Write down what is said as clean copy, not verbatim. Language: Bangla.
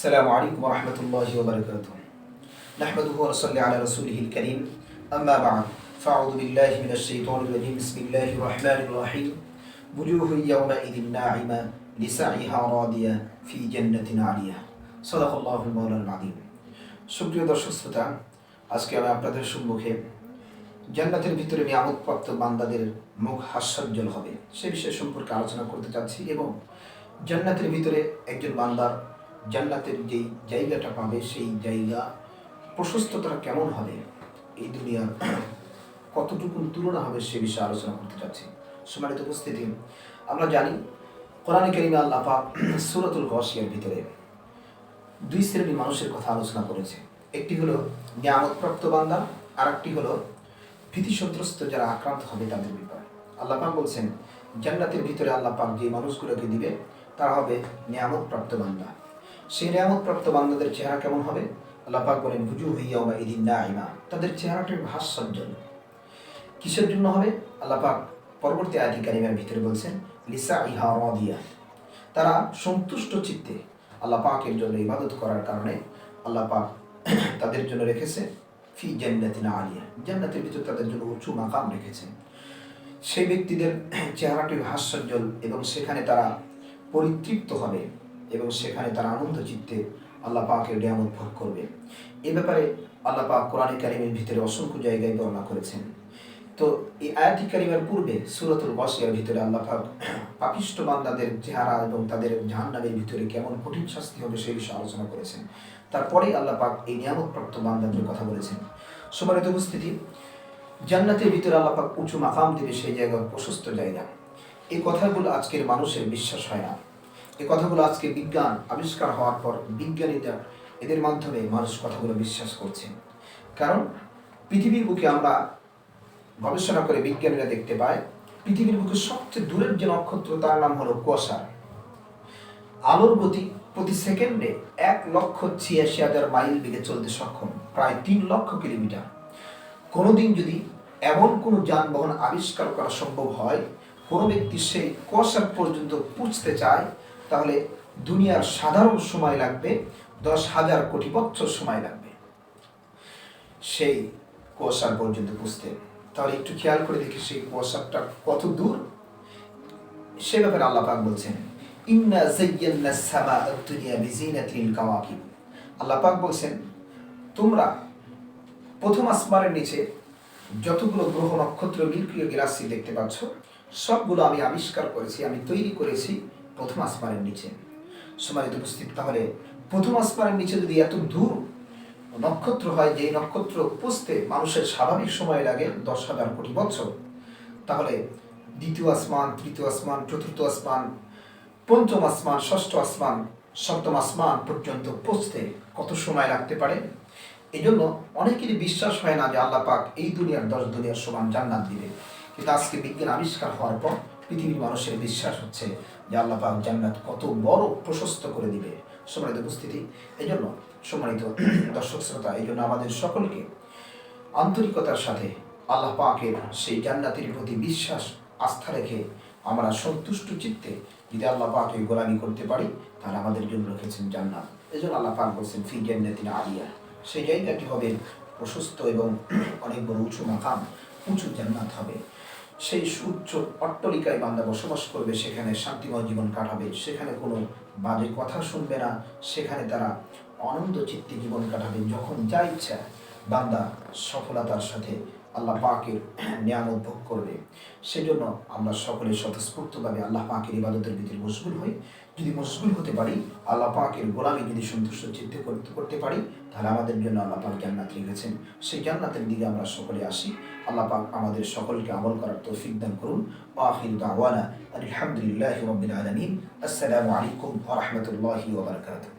السلام عليكم ورحمة الله وبركاته. نحمده ونصلي على رسوله الكريم. أما بعد فأعوذ بالله من الشيطان الرجيم. بسم الله الرحمن الرحيم. وجوه يومئذ ناعمة لسعيها راضية في جنة عالية. صدق الله المولانا العظيم. সুপ্রিয় দর্শক শ্রোতা, আজকে আমি আপনাদের সম্মুখে জান্নাতের ভিতরে নিয়ামতপ্রাপ্ত বান্দাদের মুখ হাস্যোজ্জ্বল হবে সে বিষয় সম্পর্কে আলোচনা করতে চাচ্ছি এবং জান্নাতের ভিতরে একজন বান্দার জান্নাতের যেই জায়গাটা পাবে সেই জায়গা প্রশস্ততা কেমন হবে, এই দুনিয়ার কতটুকু তুলনা হবে সে বিষয়ে আলোচনা করতে চাচ্ছি। সম্মানিত উপস্থিতি, আমরা জানি কোরআনে কারিমে আল্লাহ পাক সূরাতুল গাশিয়ার ভিতরে দুই শ্রেণীর মানুষের কথা আলোচনা করেছে। একটি হলো নিয়ামতপ্রাপ্ত বান্দা, আর একটি হলো ভীতি সন্ত্রস্ত যারা আক্রান্ত হবে তাদের ব্যাপারে। আল্লাহ পাক বলছেন জান্নাতের ভিতরে আল্লাহ পাক যে মানুষগুলোকে দিবে তারা হবে নিয়ামতপ্রাপ্ত বান্দা। সেই নিয়ামতপ্রাপ্ত বান্দাদের চেহারা কেমন হবে? আল্লাহ পাক বলেন বুজুহু ইয়াওমাইযিন নাঈমা, তাদের চেহারাটা হাস্যোজ্জ্বল। কিসের জন্য হবে? আল্লাহ পাক পরবর্তী আয়াতে কারিমার ভিতরে বলছেন লিসাইহা রাদিয়া, তারা সন্তুষ্ট চিত্তে আল্লাহ পাকের জন্য ইবাদত করার কারণে আল্লাহ পাক তাদের জন্য রেখেছে ফি জান্নাতিন আলিয়া, জান্নাতের ভিতরে তাদের জন্য উঁচু মাকাম রেখেছেন। সেই ব্যক্তিদের চেহারাটি হাস্যোজ্জ্বল এবং সেখানে তারা পরিতৃপ্ত হবে এবং সেখানে তারা আনন্দ চিত্তে আল্লাহ পাকের নিয়ামত ভোগ করবে। এ ব্যাপারে আল্লাহ পাক কোরআনে কারিমের ভিতরে অসংখ্য জায়গায় বর্ণনা করেছেন। তো এই আয়াতি কারিমের পূর্বে সূরাতুল গাশিয়ার ভিতরে আল্লাহ পাক পাপিষ্ঠ বান্দাদের চেহারা এবং তাদের জাহান্নামের ভিতরে কেমন কঠিন শাস্তি হবে সেই বিষয়ে আলোচনা করেছেন। তারপরেই আল্লাহ পাক এই নিয়ামতপ্রাপ্ত বান্দাদের কথা বলেছেন। সম্মানিত উপস্থিতি, জান্নাতের ভিতরে আল্লাহ পাক উঁচু মাকাম দেবে, সেই জায়গা প্রশস্ত জায়গা। এই কথাগুলো আজকের মানুষের বিশ্বাস হয় না। এই কথাগুলো আজকে বিজ্ঞান আবিষ্কার হওয়ার পর বিজ্ঞানীরা এদের মাধ্যমে মানুষ কথাগুলো বিশ্বাস করছে। কারণ পৃথিবীর বুকে আমরা গবেষণা করে বিজ্ঞানীরা দেখতে পায় পৃথিবীর বুকে সবচেয়ে দূরের যে নক্ষত্র তার নাম হলো কুয়াশার। আলোর গতি প্রতি সেকেন্ডে 1,86,000 মাইল বেগে চলতে সক্ষম, প্রায় 3 লক্ষ কিলোমিটার। কোনোদিন যদি এমন কোনো যানবাহন আবিষ্কার করা সম্ভব হয়, কোনো ব্যক্তি সেই কুয়াশা পর্যন্ত পৌঁছতে চায়, তাহলে দুনিয়ার সাধারণ সময় লাগবে 10,000 কোটি বছর সময় লাগবে সেই কুয়াশার পর্যন্ত পৌঁছতে। তাহলে একটু খেয়াল করে দেখি সেই কুয়াশাটা কত দূর। সে ব্যাপারে আল্লাহ পাক বলছেন ইন্না যায়্যানাস সামাআদ দুনিয়া বিজিনাতিল কাওয়াকিব। আল্লাহ পাক বলছেন তোমরা প্রথম আসমানের নিচে যতগুলো গ্রহ নক্ষত্র মিল্কীয় গ্যালাক্সি দেখতে পাচ্ছ, সবগুলো আমি আবিষ্কার করেছি, আমি তৈরি করেছি প্রথম আসমানের নিচে। সম্মানিত উপস্থিত, তাহলে প্রথম আসমানের নিচে যদি এত দূর নক্ষত্র হয়, যে নক্ষত্র পৌঁছতে মানুষের স্বাভাবিক সময় লাগে 10,000 কোটি বছর, তাহলে দ্বিতীয় আসমান, তৃতীয় আসমান, চতুর্থ আসমান, পঞ্চম আসমান, ষষ্ঠ আসমান, সপ্তম আসমান পর্যন্ত পৌঁছতে কত সময় লাগতে পারে? এই জন্য অনেকেরই বিশ্বাস হয় না যে আল্লাহ পাক এই দুনিয়ার 10 দুনিয়ার সমান জান্নাত দিবে। কিন্তু আজকে বিজ্ঞান আবিষ্কার হওয়ার পর পৃথিবীর মানুষের বিশ্বাস হচ্ছে যে আল্লাহ পাক জান্নাত কত বড় প্রশস্ত করে দিবে। সম্মানিত উপস্থিতি, এই জন্য সম্মানিত দর্শক শ্রোতা, এই জন্য আমাদের সকলকে আন্তরিকতার সাথে আল্লাহ পাকের সেই জান্নাতের প্রতি বিশ্বাস আস্থা রেখে আমরা সন্তুষ্ট চিত্তে যদি আল্লাহ পাকে গোলামি করতে পারি, তাহলে আমাদের জন্য রেখেছেন জান্নাত। এই জন্য আল্লাহ পাক বলছেন ফি জান্নাতিন আলিয়া, সেই জায়গাটি হবে প্রশস্ত এবং অনেক বড় উঁচু মাকাম, উঁচু জান্নাত হবে। সেই উচ্চ অট্টালিকায় বান্দা বসবাস করবে, সেখানে শান্তিময় জীবন কাটাবে, সেখানে কোনো বাজে কথা শুনবে না, সেখানে তারা আনন্দ চিত্তে জীবন কাটাবে। যখন যা ইচ্ছা বান্দা সফলতার সাথে আল্লাহ পাকের নিয়ামত ভোগ করবে। সেজন্য আমরা সকলে স্বতঃস্ফূর্তভাবে আল্লাহ পাকের ইবাদতের ভিতরে মশগুল হই। যদি মশগুল হতে পারি, আল্লাহ পাকের গোলামি যদি সন্তুষ্ট চিত্তে করতে পারি, তাহলে আমাদের জন্য আল্লাহ পাক জান্নাত রেখেছেন। সেই জান্নাতের দিকে আমরা সকলে আসি। আল্লাহ পাক আমাদের সকলকে আমল করার তৌফিক দান করুন। আখিরু দাওয়ানা আলহামদুলিল্লাহি রাব্বিল আলামিন। আসসালামু আলাইকুম ওয়া রাহমাতুল্লাহি ওয়া বারাকাতুহু।